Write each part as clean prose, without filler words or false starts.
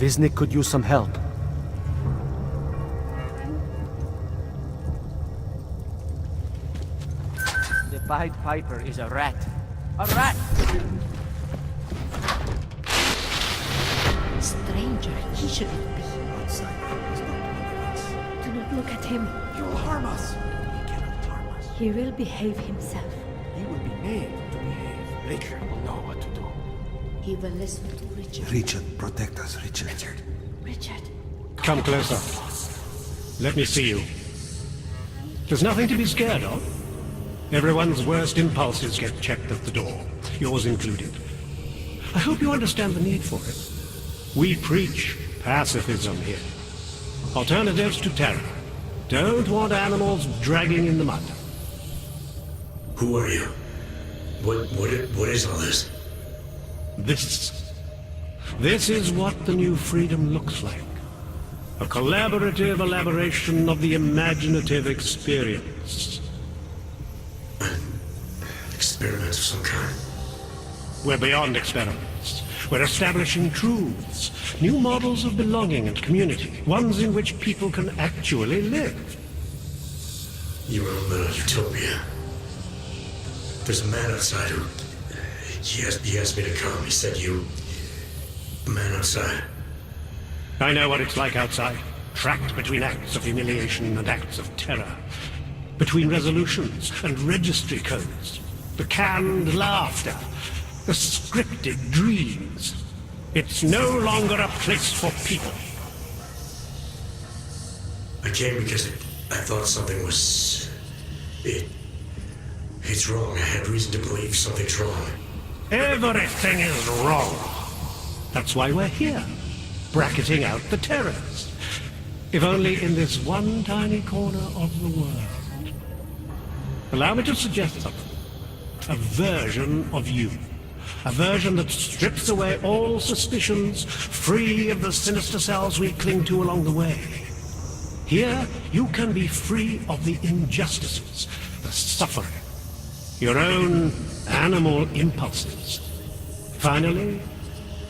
Viznik could use some help. The Pied Piper is a rat. A rat! Stranger, he shouldn't be. Outside, he's not one of us. Do not look at him. He will harm us. He cannot harm us. He will behave himself. He will be made to behave. Richard will know what to do. He will listen to Richard. Richard, protect us, Richard. Richard. Come closer. Let me see you. There's nothing to be scared of. Everyone's worst impulses get checked at the door, yours included. I hope you understand the need for it. We preach pacifism here. Alternatives to terror. Don't want animals dragging in the mud. Who are you? What is all this? This is what the new freedom looks like. A collaborative elaboration of the imaginative experience. Experiments of some kind? We're beyond experiments. We're establishing truths, new models of belonging and community, ones in which people can actually live. You are a utopia. There's a man outside who... He asked me to come. He said you... A man outside. I know what it's like outside, trapped between acts of humiliation and acts of terror, between resolutions and registry codes, the canned laughter, the scripted dreams. It's no longer a place for people. I came because I thought something was... It's wrong. I had reason to believe something's wrong. Everything is wrong. That's why we're here, bracketing out the terrorists. If only in this one tiny corner of the world. Allow me to suggest something. A version of you. A version that strips away all suspicions, free of the sinister cells we cling to along the way. Here, you can be free of the injustices, the suffering, your own animal impulses. Finally,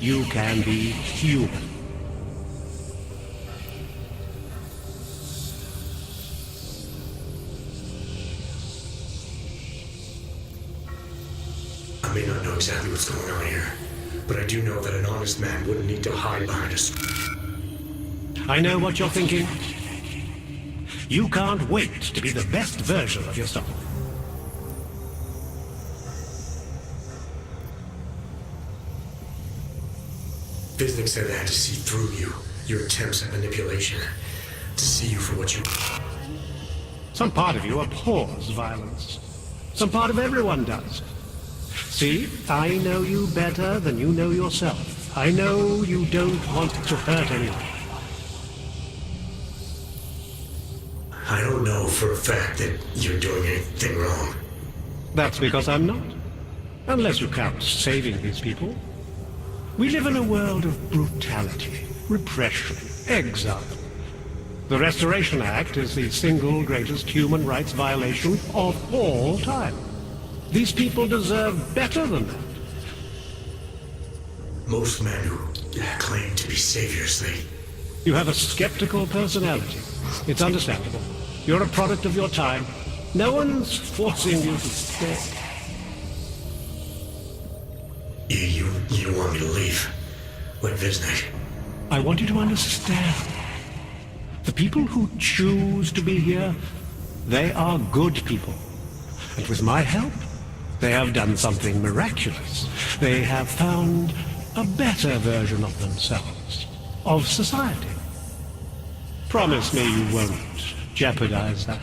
you can be human. I may not know exactly what's going on here, but I do know that an honest man wouldn't need to hide behind us. I know what you're thinking. You can't wait to be the best version of yourself. Viznik said I had to see through you, your attempts at manipulation, to see you for what you... Some part of you abhors violence. Some part of everyone does. See, I know you better than you know yourself. I know you don't want to hurt anyone. I don't know for a fact that you're doing anything wrong. That's because I'm not. Unless you count saving these people. We live in a world of brutality, repression, exile. The Restoration Act is the single greatest human rights violation of all time. These people deserve better than that. Most men who claim to be saviors, You have a skeptical personality. It's understandable. You're a product of your time. No one's forcing you to stay. You want me to leave? Like Viznik? I want you to understand. The people who choose to be here, they are good people. And with my help, they have done something miraculous. They have found a better version of themselves, of society. Promise me you won't jeopardize that.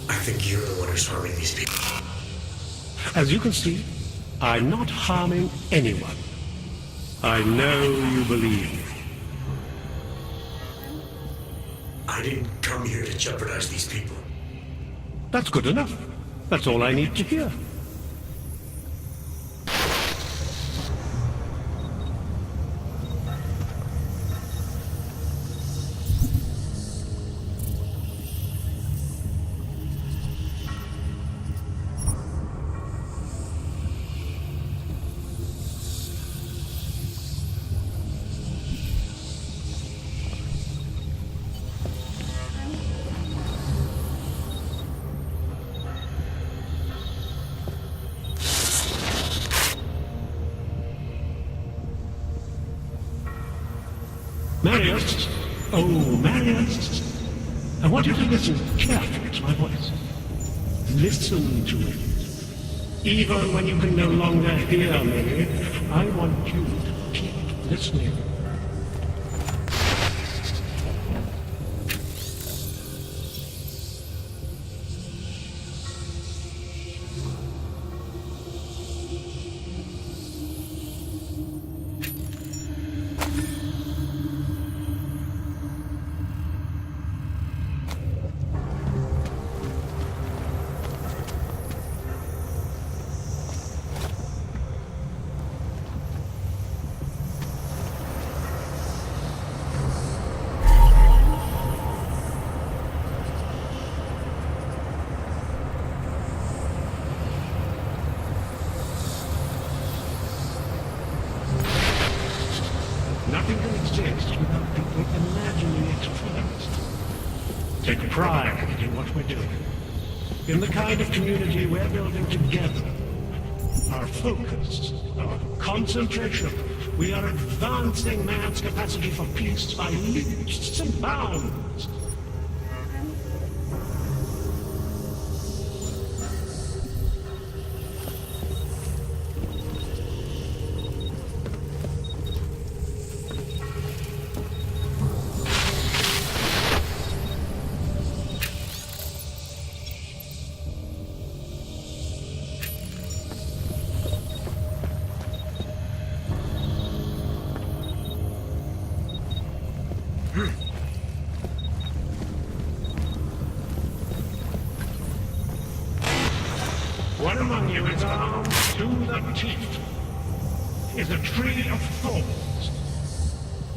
I think you're the one who's harming these people. As you can see, I'm not harming anyone. I know you believe me. I didn't come here to jeopardize these people. That's good enough. That's all I need to hear. Marius! Oh, Marius! I want you to listen carefully to my voice. Listen to it. Even when you can no longer hear me, I want you to keep listening. Nothing can exist without people imagining it first. Take pride in what we're doing, in the kind of community we're building together. Our focus, our concentration, we are advancing man's capacity for peace by leaps and bounds. One among you is armed to the teeth, is a tree of thorns.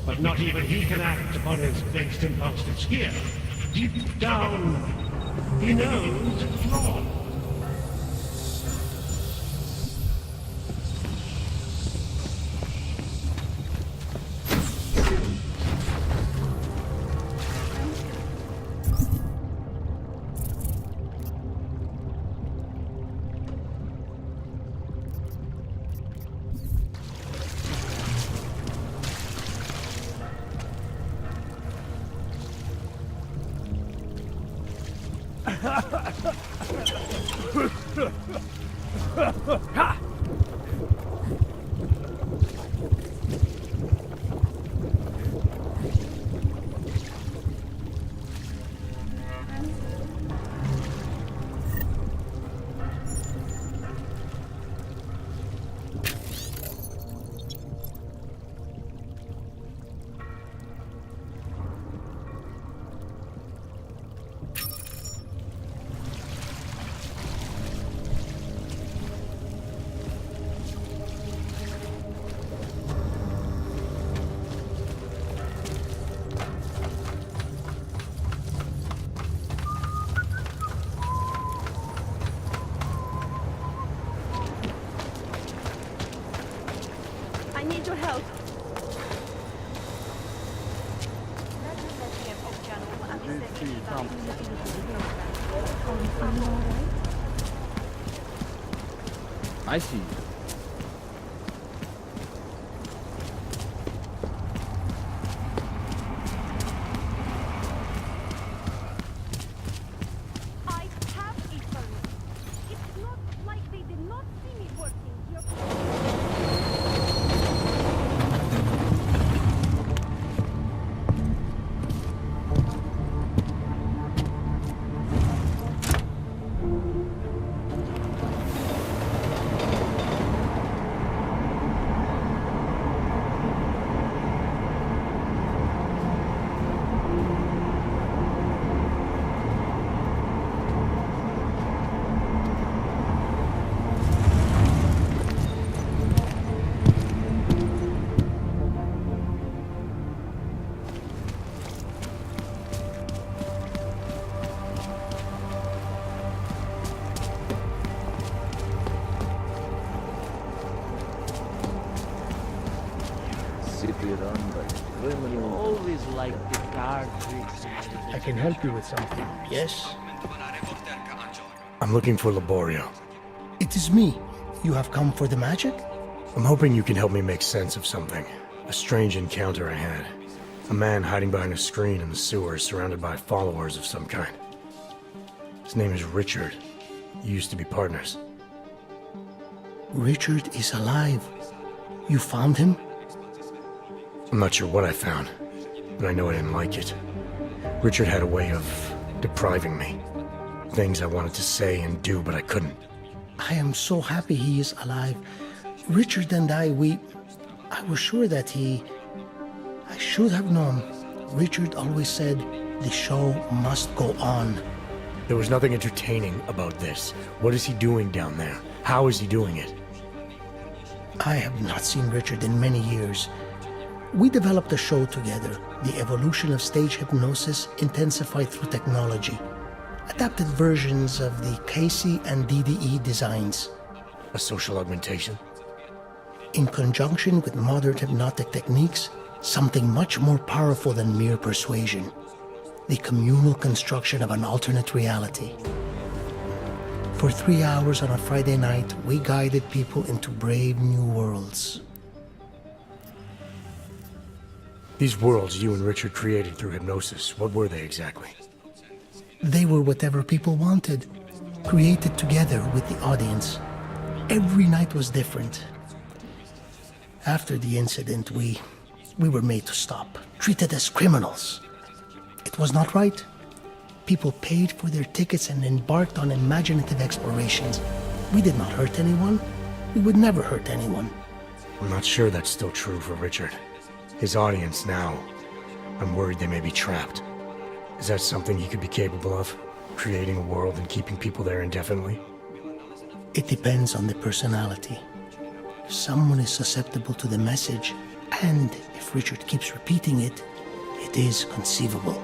But not even he can act upon his base impulses here. Deep down, he knows it's wrong. I need your help. I see. I have a phone. It's not like they did not see me working here. Always like the card tricks. I can help you with something, yes? I'm looking for Laborio. It is me. You have come for the magic? I'm hoping you can help me make sense of something. A strange encounter I had. A man hiding behind a screen in the sewers, surrounded by followers of some kind. His name is Richard. You used to be partners. Richard is alive. You found him? I'm not sure what I found, but I know I didn't like it. Richard had a way of depriving me. Things I wanted to say and do, but I couldn't. I am so happy he is alive. Richard and I was sure that I should have known. Richard always said, the show must go on. There was nothing entertaining about this. What is he doing down there? How is he doing it? I have not seen Richard in many years. We developed a show together, the evolution of stage hypnosis intensified through technology. Adapted versions of the KC and DDE designs. A social augmentation? In conjunction with modern hypnotic techniques, something much more powerful than mere persuasion. The communal construction of an alternate reality. For 3 hours on a Friday night, we guided people into brave new worlds. These worlds you and Richard created through hypnosis, what were they exactly? They were whatever people wanted, created together with the audience. Every night was different. After the incident, we were made to stop, treated as criminals. It was not right. People paid for their tickets and embarked on imaginative explorations. We did not hurt anyone. We would never hurt anyone. I'm not sure that's still true for Richard. His audience now, I'm worried they may be trapped. Is that something he could be capable of? Creating a world and keeping people there indefinitely? It depends on the personality. If someone is susceptible to the message, and if Richard keeps repeating it, it is conceivable.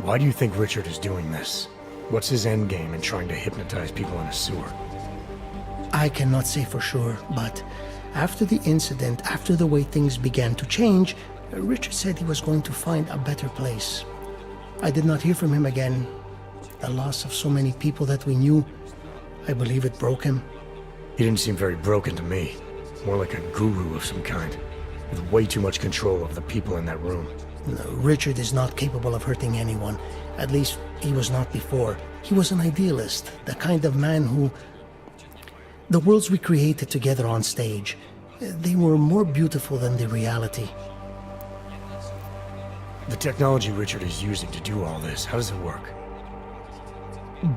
Why do you think Richard is doing this? What's his end game in trying to hypnotize people in a sewer? I cannot say for sure, but after the incident, after the way things began to change, Richard said he was going to find a better place. I did not hear from him again. The loss of so many people that we knew, I believe it broke him. He didn't seem very broken to me. More like a guru of some kind, with way too much control of the people in that room. No, Richard is not capable of hurting anyone. At least, he was not before. He was an idealist, the kind of man who... The worlds we created together on stage, they were more beautiful than the reality. The technology Richard is using to do all this, how does it work?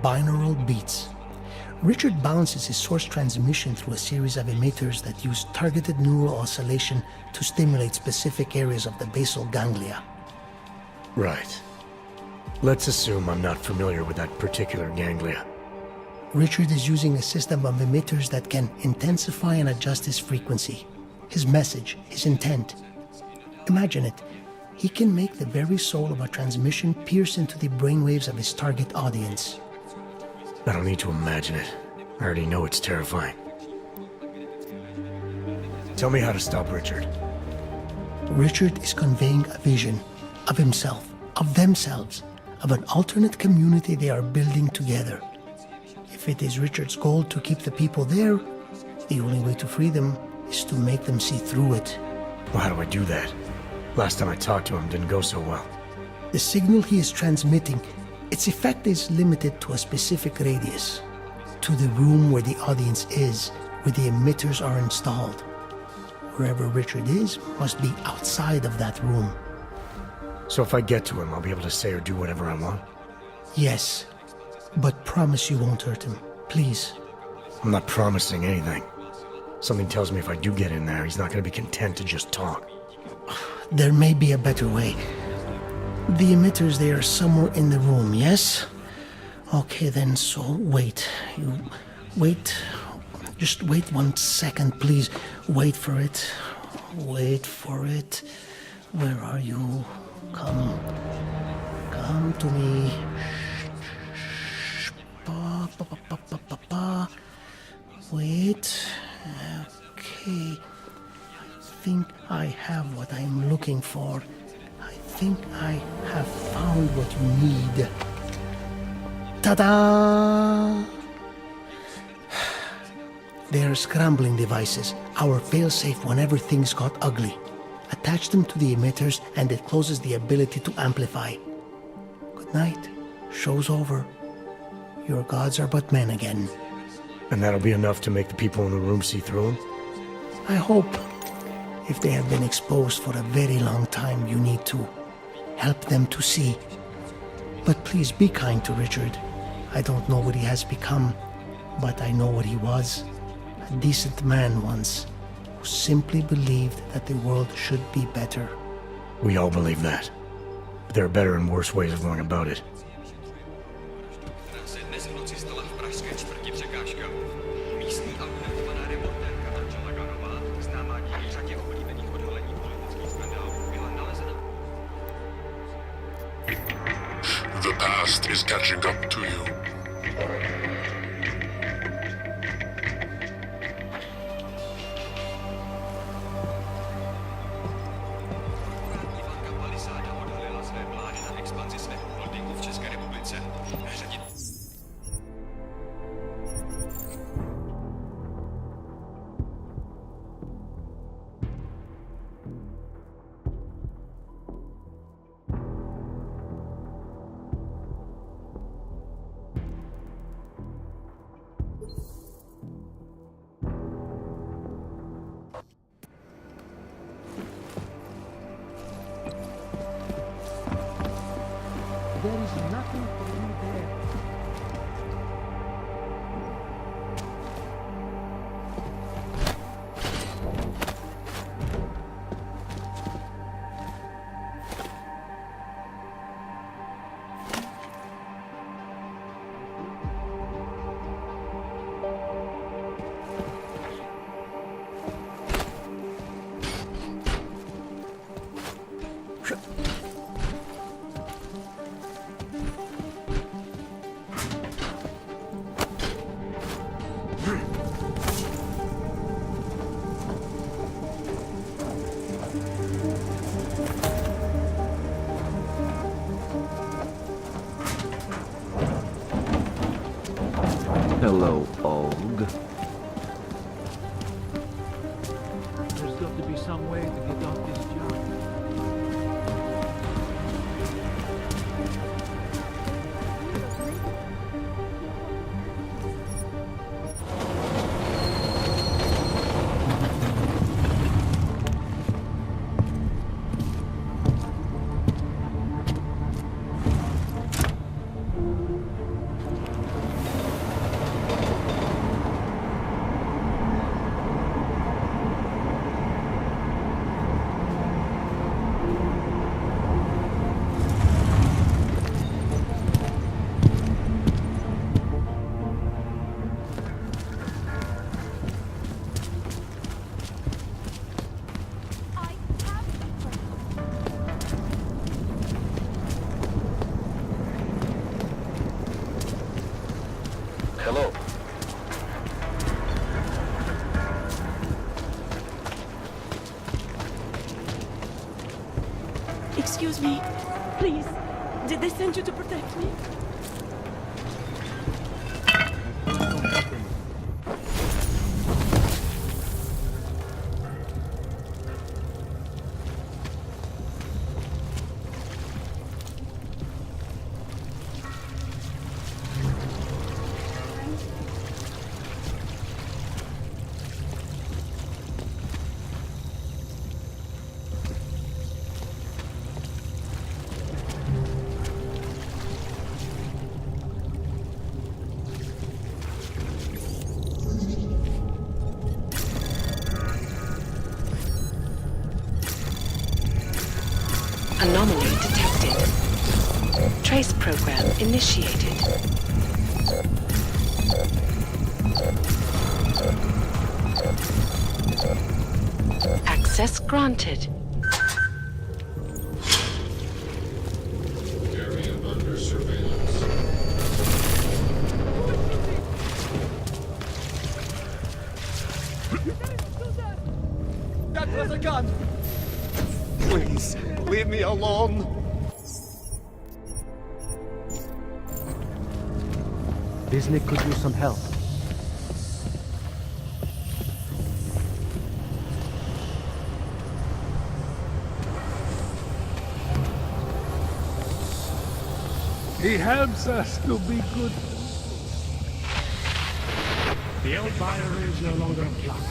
Binaural beats. Richard bounces his source transmission through a series of emitters that use targeted neural oscillation to stimulate specific areas of the basal ganglia. Right. Let's assume I'm not familiar with that particular ganglia. Richard is using a system of emitters that can intensify and adjust his frequency, his message, his intent. Imagine it. He can make the very soul of a transmission pierce into the brainwaves of his target audience. I don't need to imagine it. I already know it's terrifying. Tell me how to stop Richard. Richard is conveying a vision of himself, of themselves, of an alternate community they are building together. If it is Richard's goal to keep the people there, the only way to free them is to make them see through it. Well, how do I do that? Last time I talked to him didn't go so well. The signal he is transmitting, its effect is limited to a specific radius, to the room where the audience is, where the emitters are installed. Wherever Richard is must be outside of that room. So if I get to him, I'll be able to say or do whatever I want? Yes, but promise you won't hurt him, please. I'm not promising anything. Something tells me if I do get in there, he's not going to be content to just talk. There may be a better way. The emitters, they are somewhere in the room, yes? Okay then, so wait. You wait. Just wait 1 second, please. Wait for it. Wait for it. Where are you? Come. Come to me. Shh. Pa, pa, pa, pa, pa, pa, pa. Wait. Okay. I think I have what I'm looking for. I think I have found what you need. Ta-da! They are scrambling devices, our failsafe whenever things got ugly. Attach them to the emitters and it closes the ability to amplify. Good night. Show's over. Your gods are but men again. And that'll be enough to make the people in the room see through him? I hope. If they have been exposed for a very long time, you need to help them to see. But please be kind to Richard. I don't know what he has become, but I know what he was. A decent man once, who simply believed that the world should be better. We all believe that. But there are better and worse ways of going about it. The past is catching up to you. There is nothing for you there. Hello, Og. There's got to be some way to get off this job. I have Hello. Excuse me. Please. Did they send you to protect me? Anomaly detected. Trace program initiated. Access granted. Area under surveillance. That was a gun! Please, leave me alone. Disney could use some help. He helps us to be good. The old buyer is no longer applied.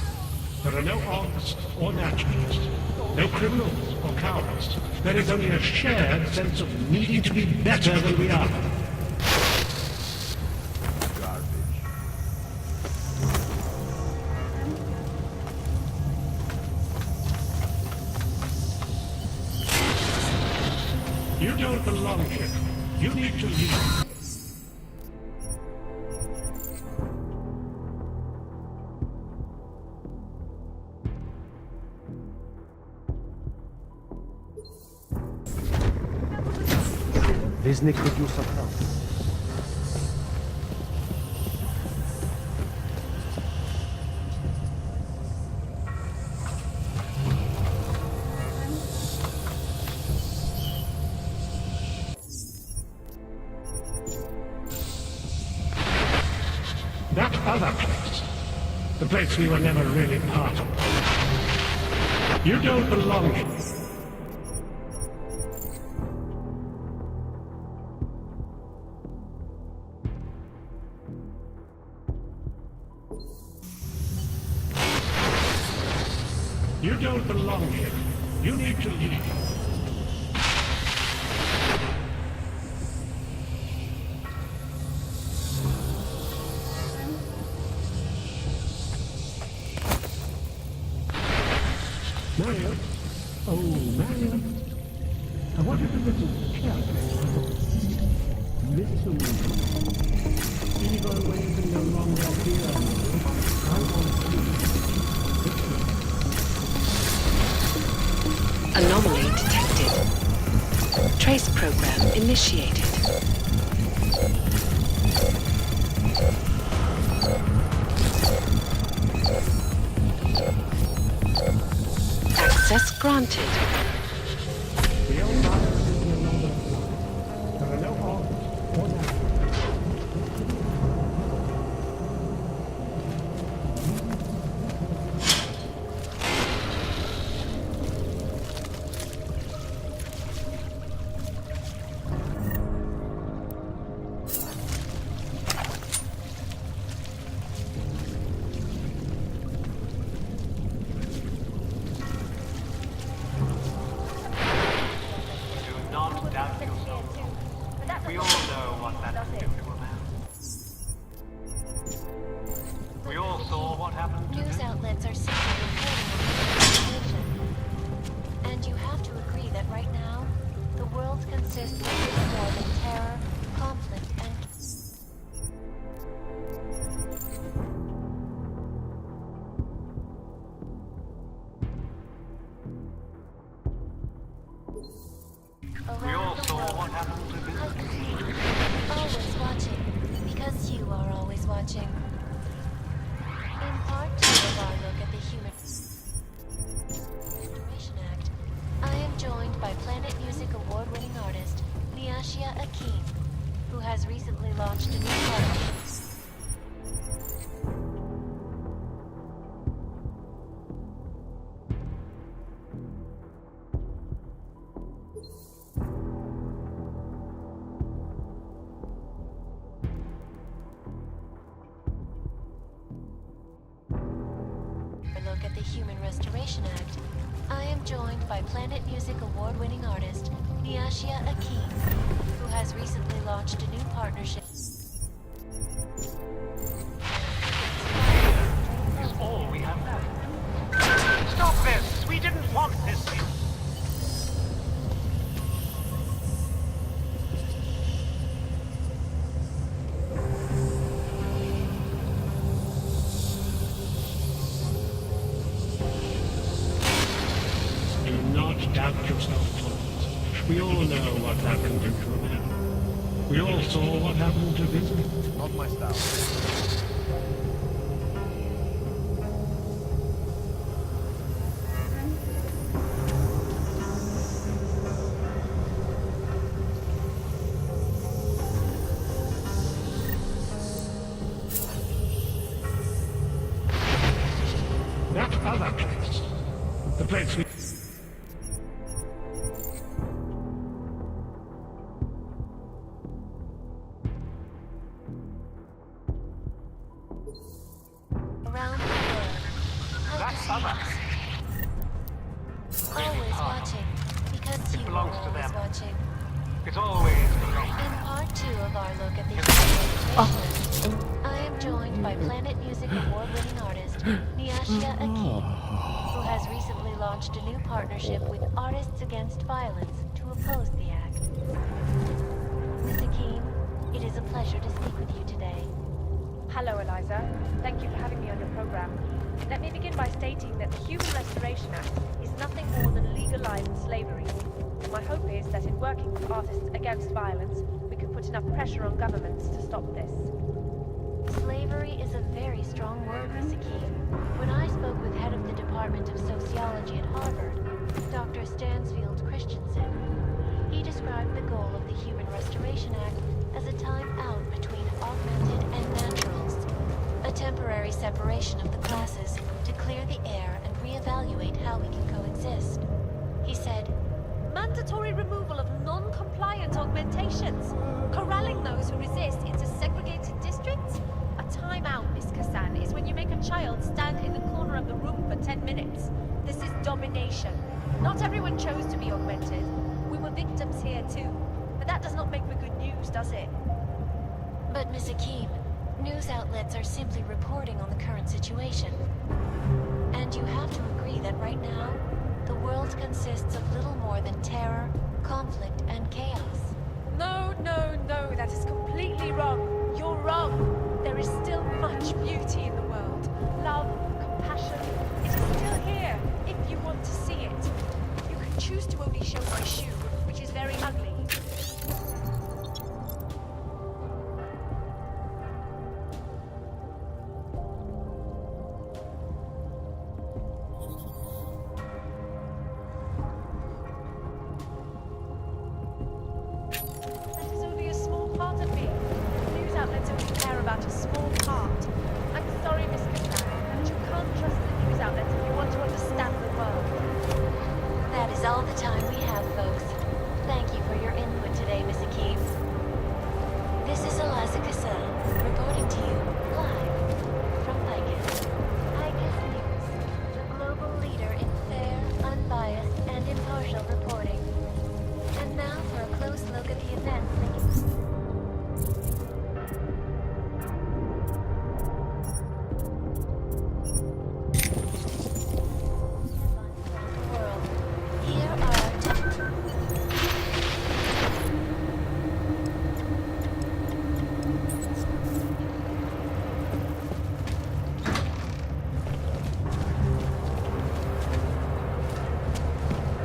There are no odds or naturalists, no criminals or cowards. There is only a shared sense of needing to be better than we are. You don't belong here. You need to leave. Wisnik could use some help. That other place, the place we were never really part of. You don't belong here. You don't belong here. You need to leave. Marion? Oh, Marion. I wanted to listen carefully. Listen. Even when you can no longer hear me, I want to listen. Anomaly detected. Trace program initiated. Access granted. The old buyer is no longer applied. There are no odds or naturalists. We all know what that will do to a man. We all saw what happened to News him. outlets are simply reporting on the situation. And you have to agree that right now, the world consists of little more than terror, conflict, and... We all saw what happened to him. Always watching, because you are always watching. In part 2 of our look at the Human Restoration Act, I am joined by Planet Music award-winning artist Miyashia Akeem, who has recently launched a new partnership. Look at the Human Restoration Act. I am joined by Planet Music award-winning artist Miyashia Akeem, who has recently launched a new partnership. Is all we have left. Stop this! We didn't want this. Do not doubt yourself, Thomas. We all know what happened to man. We all saw what happened to business. Not my style. That other place, the place we... others. Always watching, because you are always watching. It's always In part 2 of our look at the human restoration, I am joined by Planet Music award-winning artist Niashia Akeem, who has recently launched a new partnership with Artists Against Violence to oppose the act. Miss Akeem, it is a pleasure to speak with you today. Hello, Eliza. Thank you for having me on your program. Let me begin by stating that the Human Restoration Act is nothing more than legalized slavery. My hope is that in working with Artists Against Violence, we can put enough pressure on governments to stop this. Slavery is a very strong word, Miss Akeem. When I spoke with head of the Department of Sociology at Harvard, Dr. Stansfield Christensen, he described the goal of the Human Restoration Act as a time out between augmented and naturals, a temporary separation of the classes to clear the air and reevaluate how we can coexist. He said, Mandatory removal of non-compliant augmentations, corralling those who resist into segregated districts. A timeout, Miss Kassan, is when you make a child stand in the corner of the room for 10 minutes. This is domination. Not everyone chose to be augmented. We were victims here too. But that does not make for good news, does it? but Miss Akeem, news outlets are simply reporting on the current situation. And you have to agree that right now, the world consists of little more than terror, conflict, and chaos. No, no, no, that is completely wrong. You're wrong. There is still much beauty in the world. Love, compassion, it is still here, if you want to see it. You can choose to only show my shoe, which is very ugly.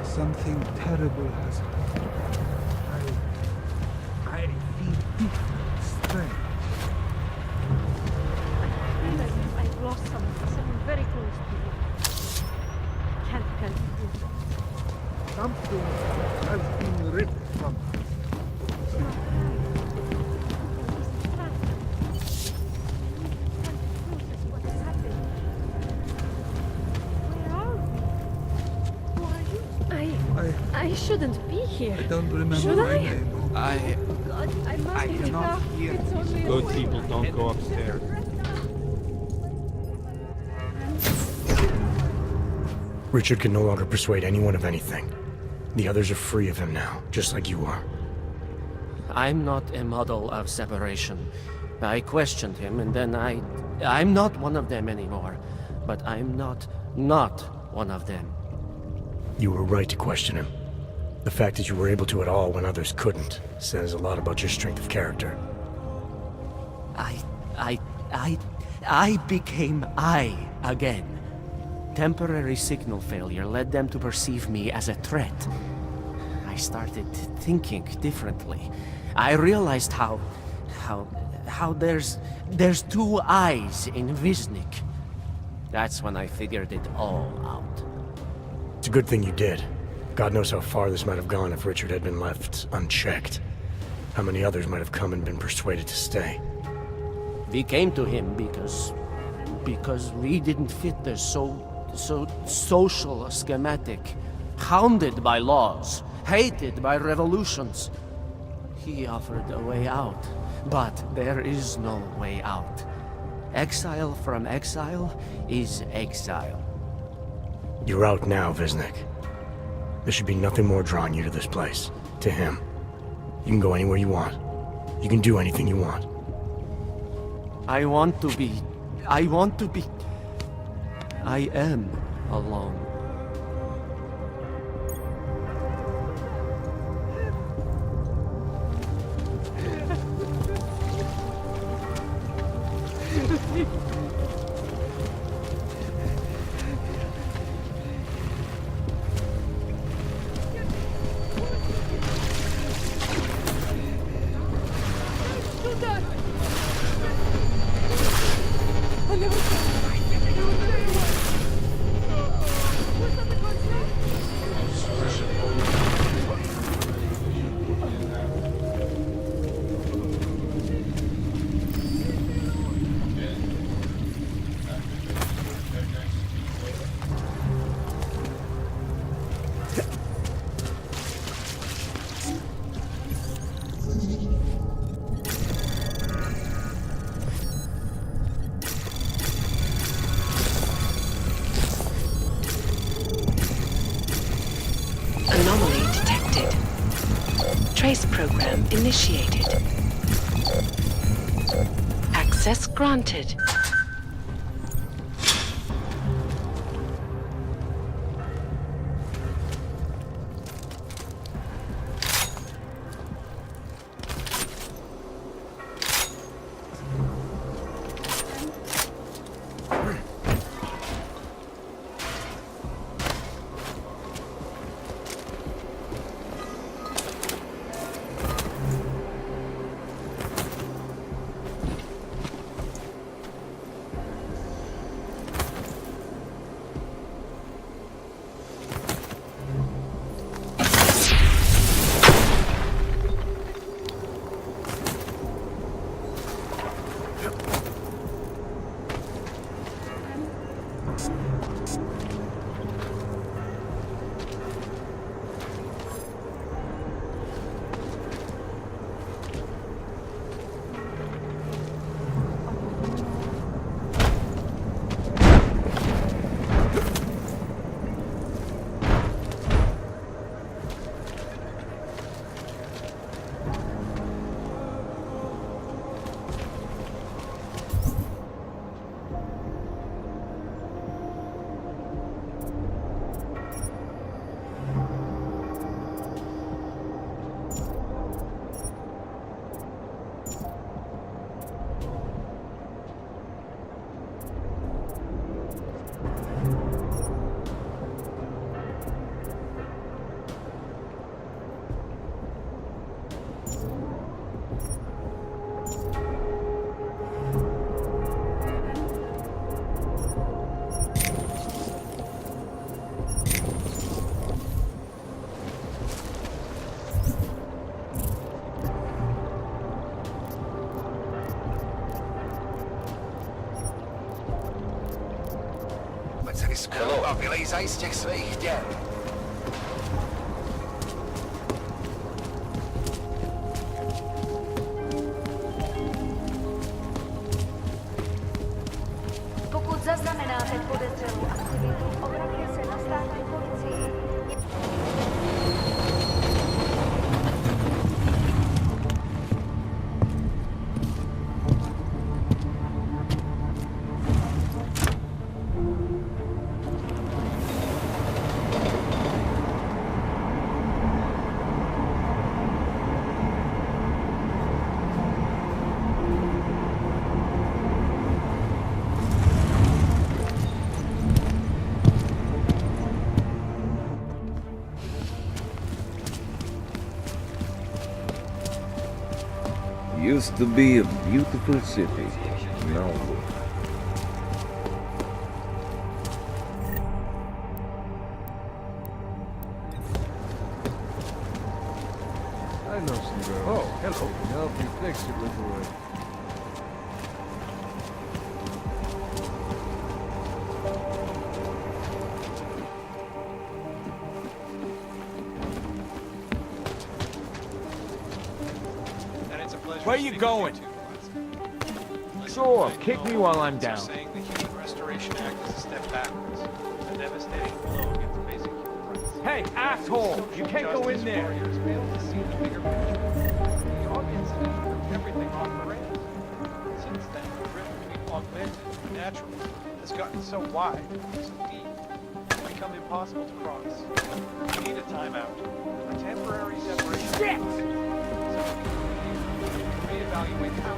Something terrible has happened. I feel different, strange. I feel as if I've lost someone very close to me. I can't tell you. Something has been ripped from her. I shouldn't be here. I don't remember Should my I? name. God, I must be cannot enough. hear. It's only a Good voice. people don't go upstairs. Richard can no longer persuade anyone of anything. The others are free of him now, just like you are. I'm not a model of separation. I questioned him, and then I'm not one of them anymore. But I'm not one of them. You were right to question him. The fact that you were able to at all when others couldn't says a lot about your strength of character. I became I again. Temporary signal failure led them to perceive me as a threat. I started thinking differently. I realized how there's two eyes in Wisnik. That's when I figured it all out. It's a good thing you did. God knows how far this might have gone if Richard had been left unchecked. How many others might have come and been persuaded to stay. We came to him because we didn't fit the so social schematic, hounded by laws, hated by revolutions. He offered a way out, but there is no way out. Exile from exile is exile. You're out now, Viznik. There should be nothing more drawing you to this place. To him. You can go anywhere you want. You can do anything you want. I am alone. Anomaly detected. Trace program initiated. Access granted. Pokud zaznamenáte podezřelou aktivitu, obraťte se na státní policii. Used to be a beautiful city. Now I know some girls. Oh, hello. Can help you fix it with the word. Where you going? Sure, kick me while I'm down. Saying the Human Restoration Act is a step backwards. The devastating blow against basic human rights. Hey, asshole! You can't go in there! Warriors fail to see the bigger picture. The audience has everything off the rails. Since then, the rift between augmented and natural has gotten so wide, so deep, it's become impossible to cross. We need a timeout. A temporary separation. Shit! So we can reevaluate how.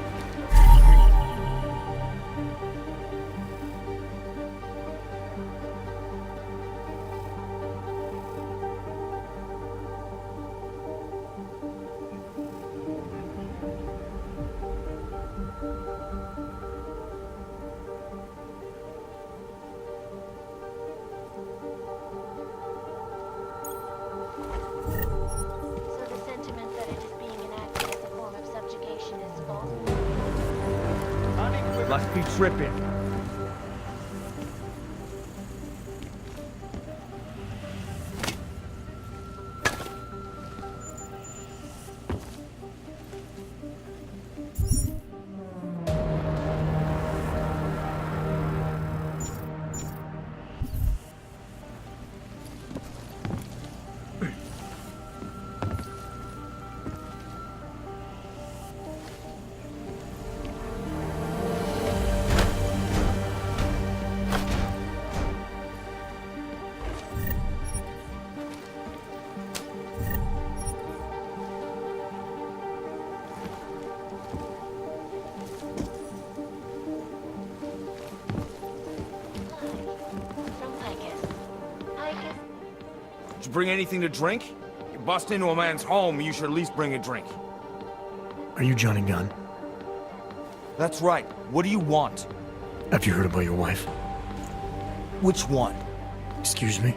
So the sentiment that it is being enacted as a form of subjugation is false? Must be tripping. From Picus. Did you bring anything to drink? You bust into a man's home, you should at least bring a drink. Are you Johnny Gunn? That's right. What do you want? Have you heard about your wife? Which one? Excuse me?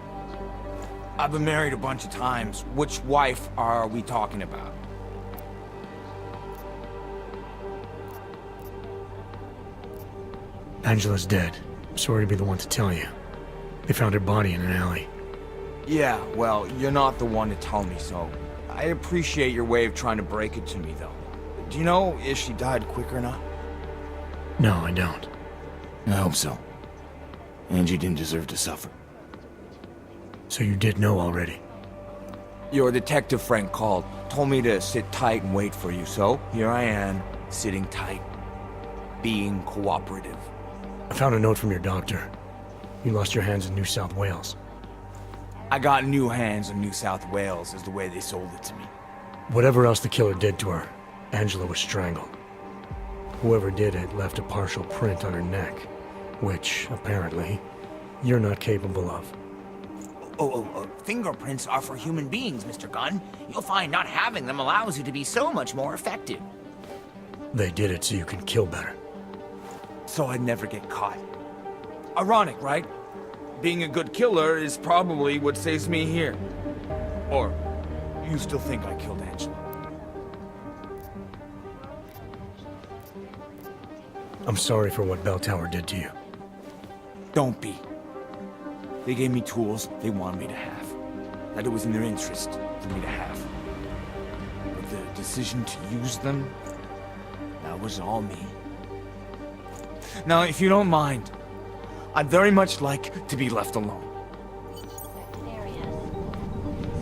I've been married a bunch of times. Which wife are we talking about? Angela's dead. Sorry to be the one to tell you. They found her body in an alley. Yeah, well, you're not the one to tell me so. I appreciate your way of trying to break it to me, though. Do you know if she died quick or not? No, I don't. I hope so. Angie didn't deserve to suffer. So you did know already? Your detective friend called, told me to sit tight and wait for you, so here I am, sitting tight, being cooperative. I found a note from your doctor. You lost your hands in New South Wales. I got new hands in New South Wales, is the way they sold it to me. Whatever else the killer did to her, Angela was strangled. Whoever did it left a partial print on her neck, which, apparently, you're not capable of. Fingerprints are for human beings, Mr. Gunn. You'll find not having them allows you to be so much more effective. They did it so you can kill better. So I'd never get caught. Ironic, right? Being a good killer is probably what saves me here. Or, you still think I killed Angela? I'm sorry for what Bell Tower did to you. Don't be. They gave me tools they wanted me to have. That it was in their interest for me to have. But the decision to use them, that was all me. Now, if you don't mind, I'd very much like to be left alone. Areas.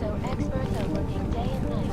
So experts are working day and night.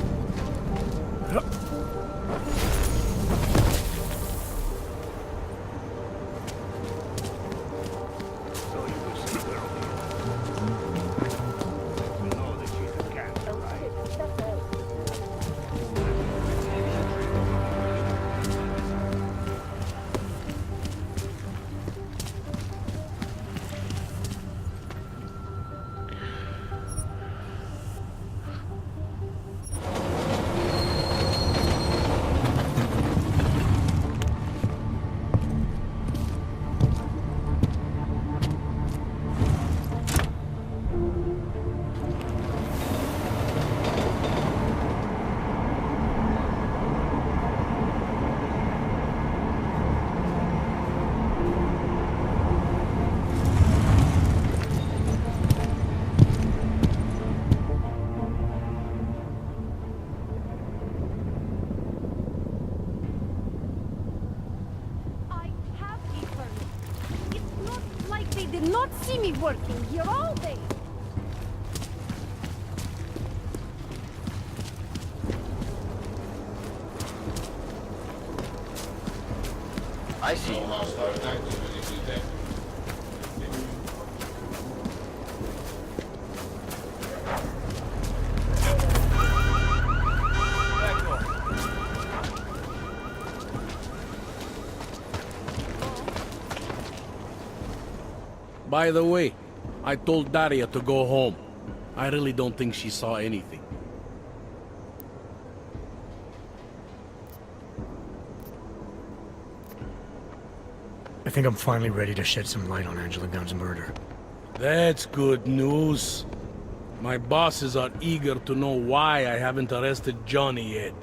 not see me working here all day? I see. By the way, I told Daria to go home. I really don't think she saw anything. I think I'm finally ready to shed some light on Angela Gunn's murder. That's good news. My bosses are eager to know why I haven't arrested Johnny yet.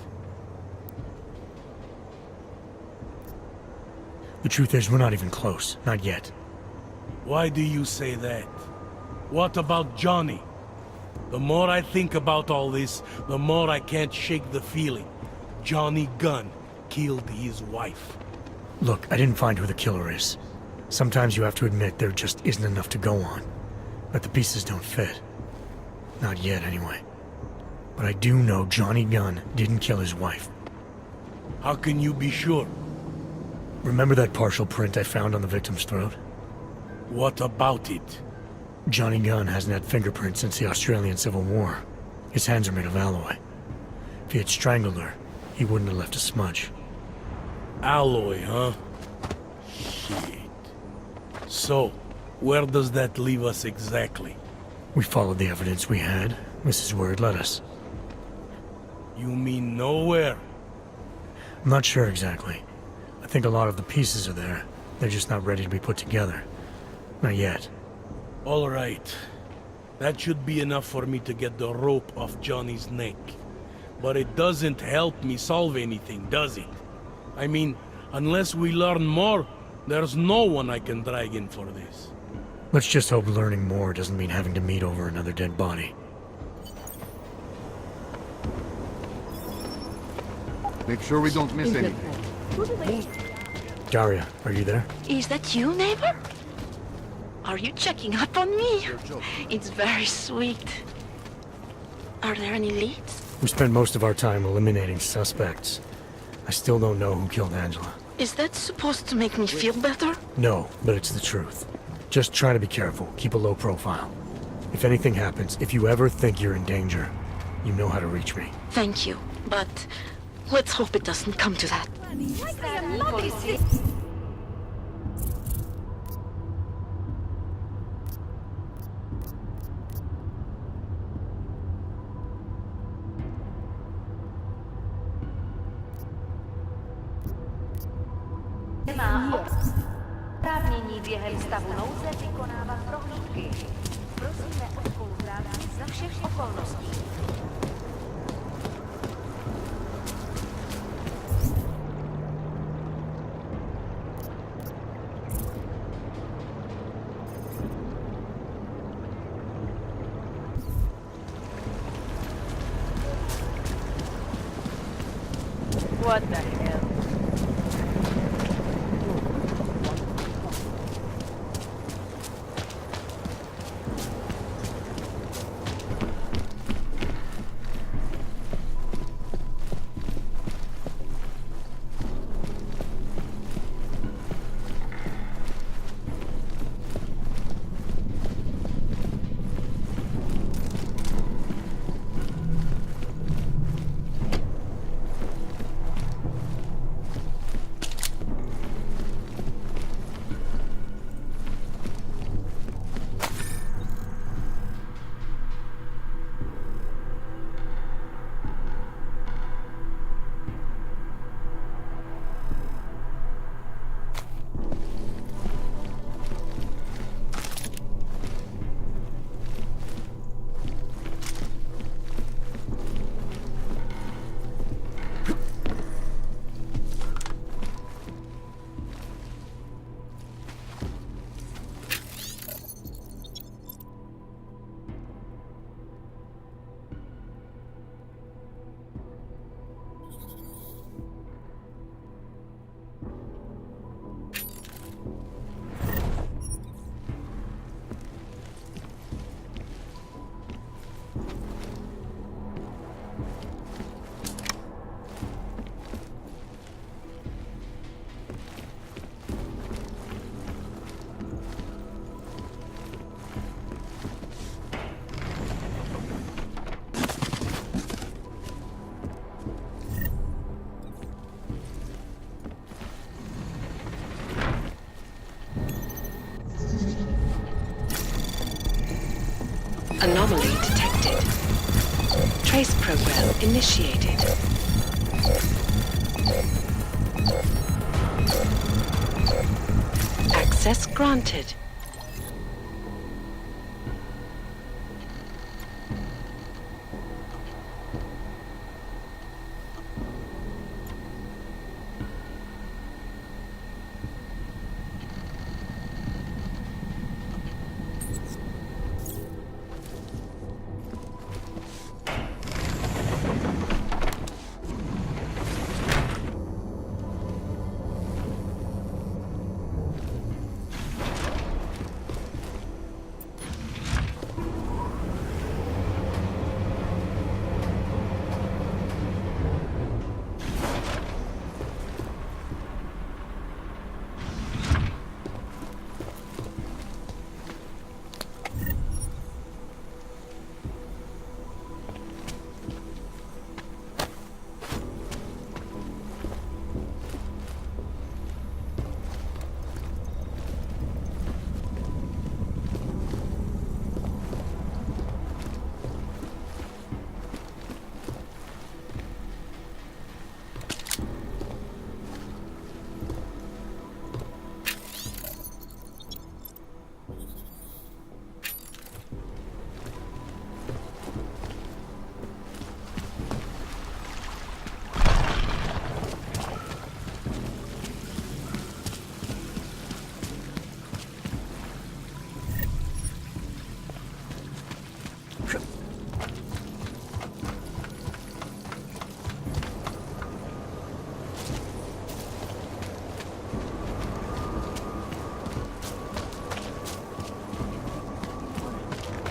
The truth is, we're not even close. Not yet. Why do you say that? What about Johnny? The more I think about all this, the more I can't shake the feeling. Johnny Gunn killed his wife. Look, I didn't find who the killer is. Sometimes you have to admit there just isn't enough to go on. But the pieces don't fit. Not yet, anyway. But I do know Johnny Gunn didn't kill his wife. How can you be sure? Remember that partial print I found on the victim's throat? What about it? Johnny Gunn hasn't had fingerprints since the Australian Civil War. His hands are made of alloy. If he had strangled her, he wouldn't have left a smudge. Alloy, huh? Shit. So, where does that leave us exactly? We followed the evidence we had. This is where it led us. You mean nowhere? I'm not sure exactly. I think a lot of the pieces are there. They're just not ready to be put together. Not yet. All right. That should be enough for me to get the rope off Johnny's neck. But it doesn't help me solve anything, does it? I mean, unless we learn more, there's no one I can drag in for this. Let's just hope learning more doesn't mean having to meet over another dead body. Make sure we don't miss anything. Daria, are you there? Is that you, neighbor? Are you checking up on me? It's very sweet. Are there any leads? We spent most of our time eliminating suspects. I still don't know who killed Angela. Is that supposed to make me feel better? No, but it's the truth. Just try to be careful. Keep a low profile. If anything happens, if you ever think you're in danger, you know how to reach me. Thank you, but let's hope it doesn't come to that. Oprávnění během stavu nouze vykonávat prohlídky. Prosíme o spolupráci za všech okolností. What the hell? Anomaly detected. Trace program initiated. Access granted.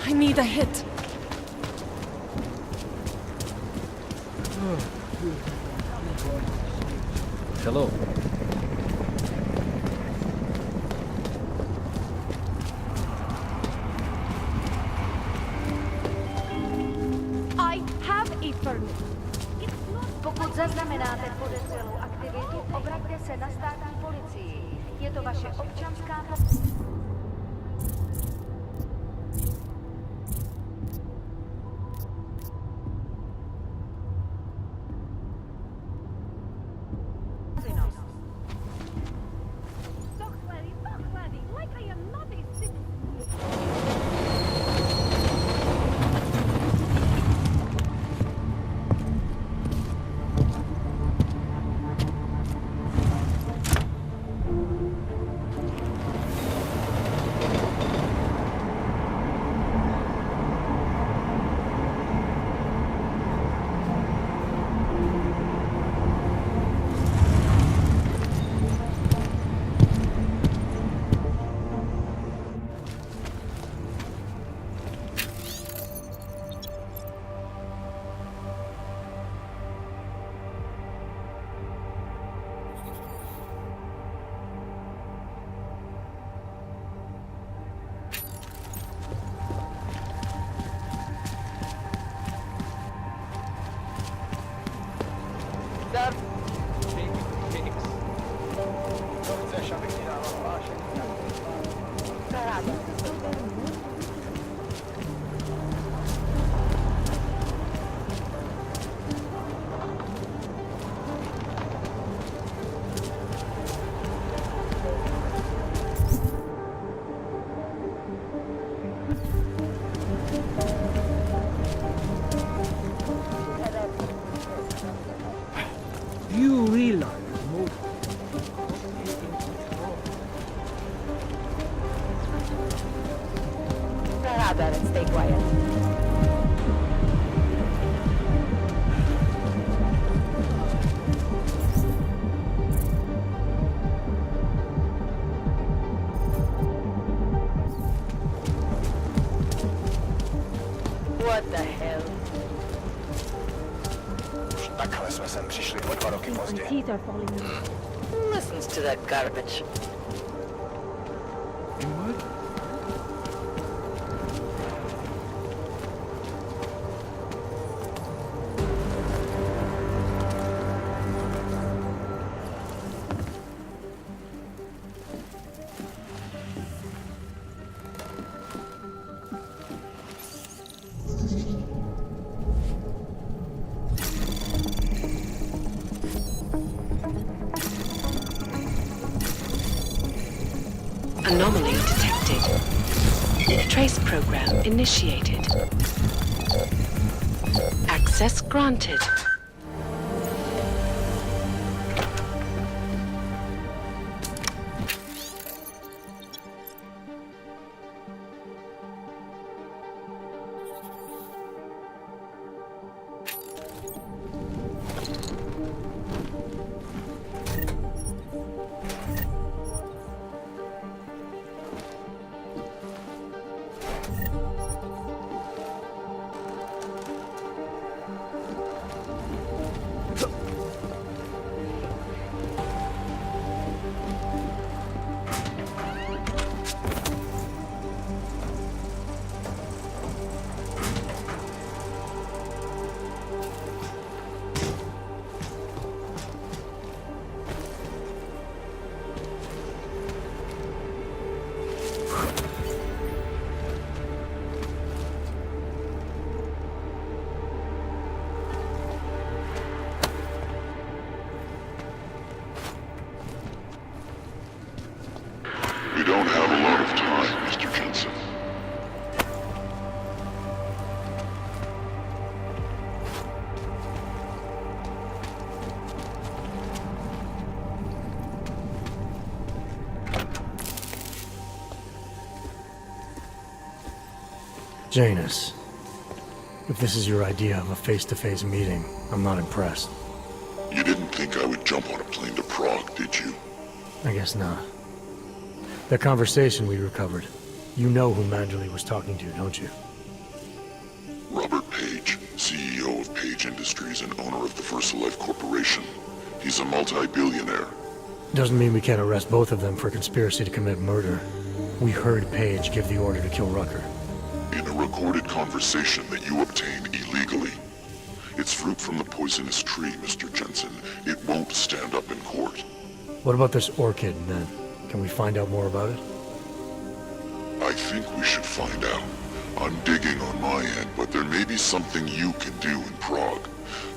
I need a hit. Hello. I have a permit. Pokud zaznamenáte podezřelou aktivitu, obraťte se na státní policii. Je to vaše občanská You realize most Grab that and stay quiet. What the hell? Takhle jsme sem přišli o 2 roky pozdě. Listens to that garbage. Anomaly detected. Trace program initiated. Access granted. We don't have a lot of time, Mr. Jensen. Janus, if this is your idea of a face-to-face meeting, I'm not impressed. You didn't think I would jump on a plane to Prague, did you? I guess not. That conversation we recovered, you know who Manderley was talking to, don't you? Robert Page, CEO of Page Industries and owner of the VersaLife Corporation. He's a multi-billionaire. Doesn't mean we can't arrest both of them for conspiracy to commit murder. We heard Page give the order to kill Rucker. In a recorded conversation that you obtained illegally. It's fruit from the poisonous tree, Mr. Jensen. It won't stand up in court. What about this orchid, then? Can we find out more about it? I think we should find out. I'm digging on my end, but there may be something you can do in Prague.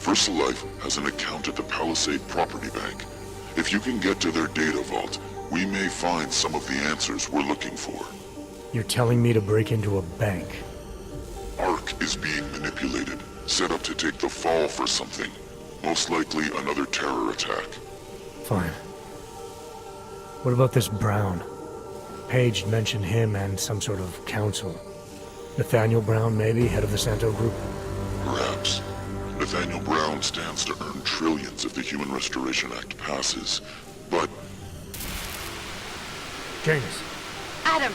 VersaLife has an account at the Palisade Property Bank. If you can get to their data vault, we may find some of the answers we're looking for. You're telling me to break into a bank? ARC is being manipulated, set up to take the fall for something. Most likely another terror attack. Fine. What about this Brown? Page mentioned him and some sort of council. Nathaniel Brown, maybe, head of the Santo Group? Perhaps. Nathaniel Brown stands to earn trillions if the Human Restoration Act passes. But... Janus. Adam!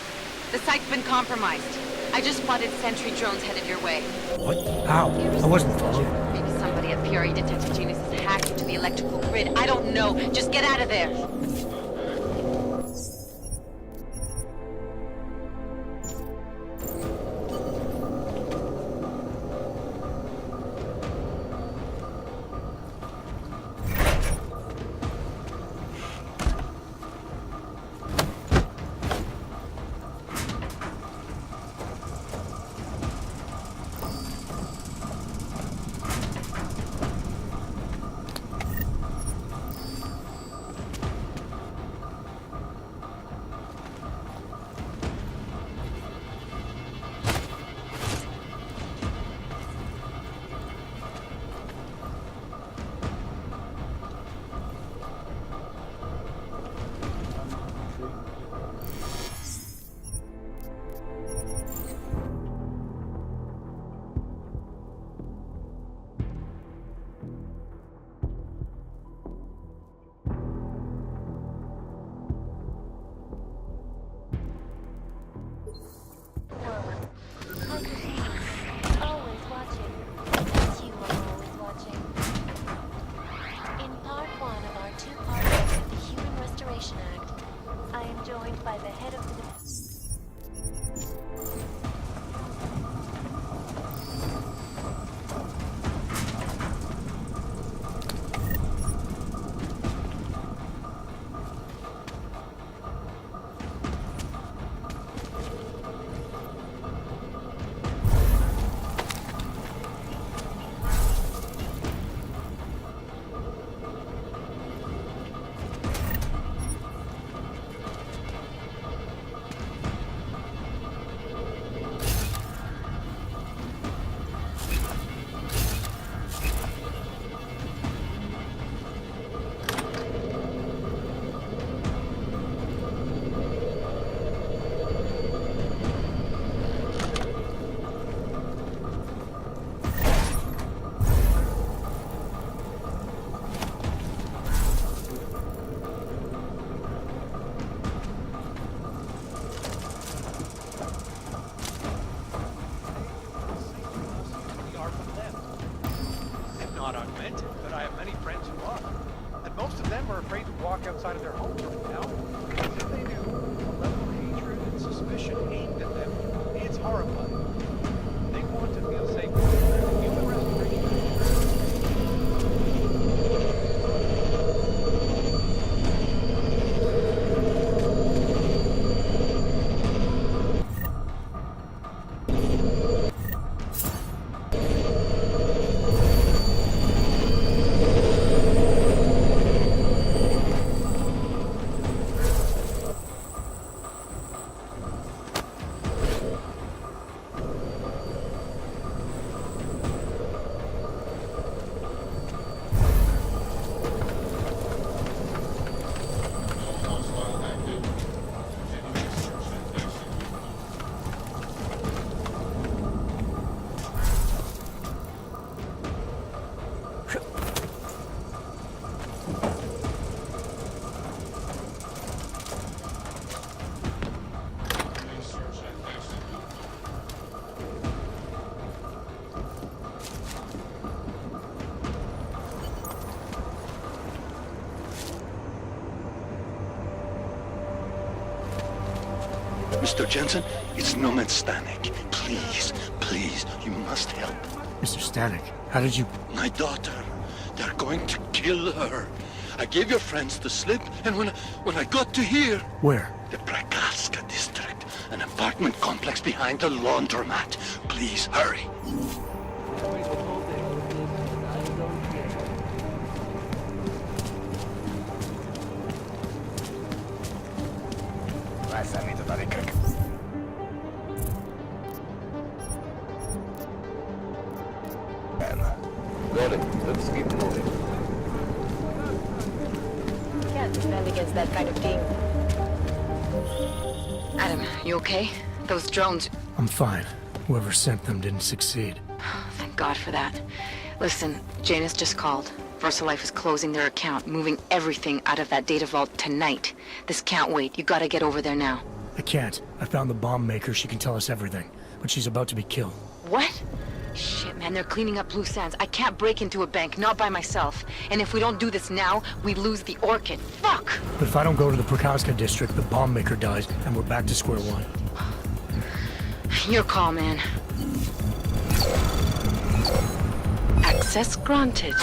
The site's been compromised. I just spotted sentry drones headed your way. What? How? I wasn't followed. Maybe somebody at PRE Detective Genius has hacked into the electrical grid. I don't know. Just get out of there. Mr. Jensen, it's Nomad Stanek. Please, please, you must help. Mr. Stanek, how did you... My daughter. They're going to kill her. I gave your friends the slip, and when I got to here... Where? The Prakaska district. An apartment complex behind the laundromat. Please, hurry. Got it. Let's keep moving. Can't defend against that kind of thing. Adam, you okay? Those drones... I'm fine. Whoever sent them didn't succeed. Thank God for that. Listen, Janus just called. VersaLife is closing their account, moving everything out of that data vault tonight. This can't wait. You gotta get over there now. I can't. I found the bomb maker. She can tell us everything. But she's about to be killed. What? Shit, man, they're cleaning up loose ends. I can't break into a bank, not by myself. And if we don't do this now, we lose the Orchid. Fuck! But if I don't go to the Prakaska district, the bomb maker dies, and we're back to square one. Your call, man. Access granted.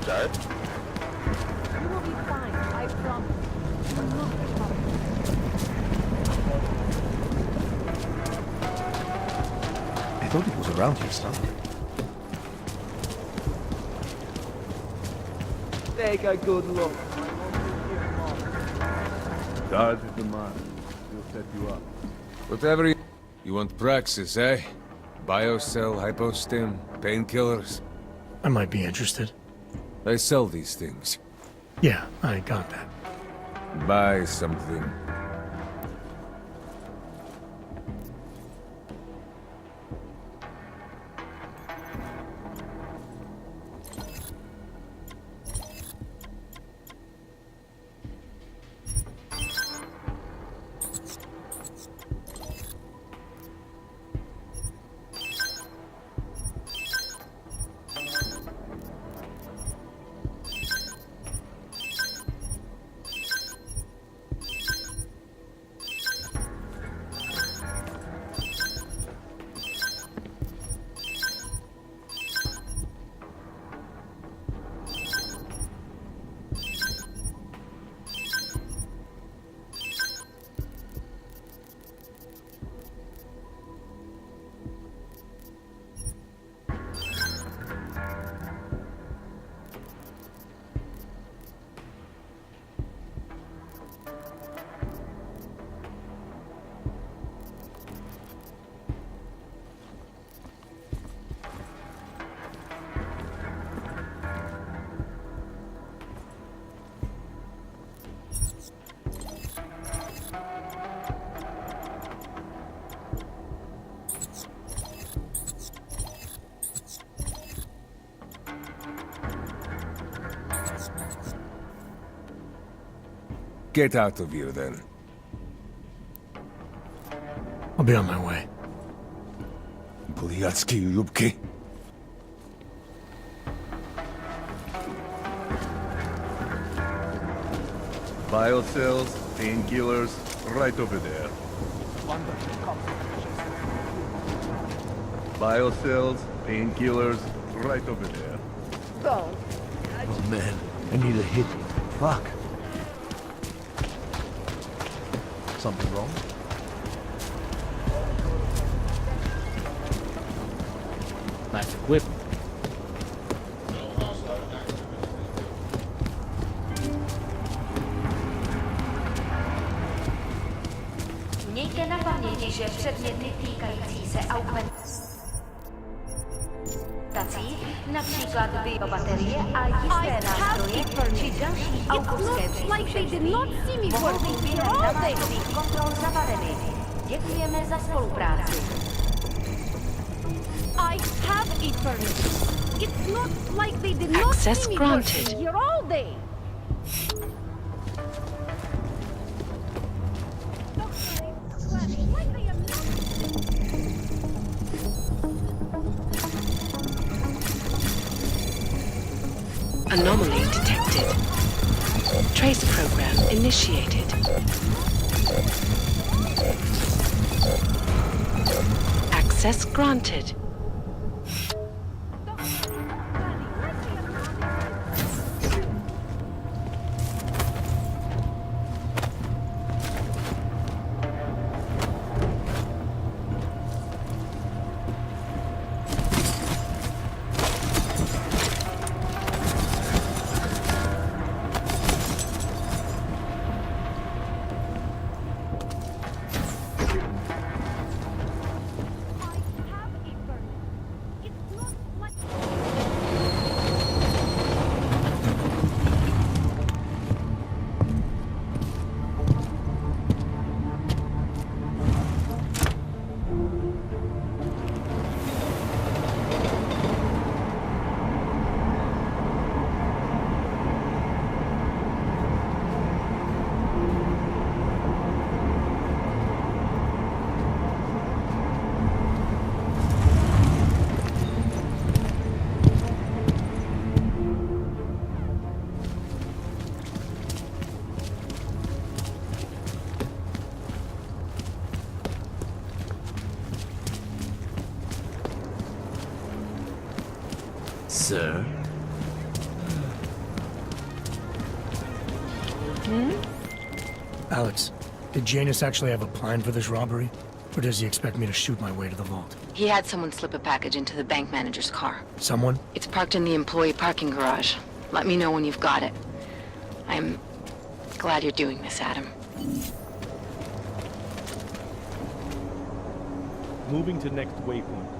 Dad? You will be fine, I promise. You will not recover. I thought it was around here somewhere. Take a good look. Dodge is the man. He'll set you up. Whatever you want praxis, eh? Biocell, hypostim, painkillers. I might be interested. They sell these things. Yeah, I got that. Buy something. Get out of here, then. I'll be on my way. Poliatsky, Yubki. Biocells, painkillers, right over there. Biocells, painkillers, right over there. Don't. Oh man, I need a hit. Fuck. Something wrong? Nice equipment. Mějte na paměti, že předměty týkající se augmentací, například biobaterie a jisté nástroje či další autorské příslušenství, mohou být během navázkových kontrol zavareny. Děkujeme za spolupráci. I have eternity. It's not like they did not Access see me granted. working here all day. Anomaly detected. Trace program initiated. Access granted. Sir? Alex, did Janus actually have a plan for this robbery? Or does he expect me to shoot my way to the vault? He had someone slip a package into the bank manager's car. Someone? It's parked in the employee parking garage. Let me know when you've got it. I'm glad you're doing this, Adam. Moving to next waypoint.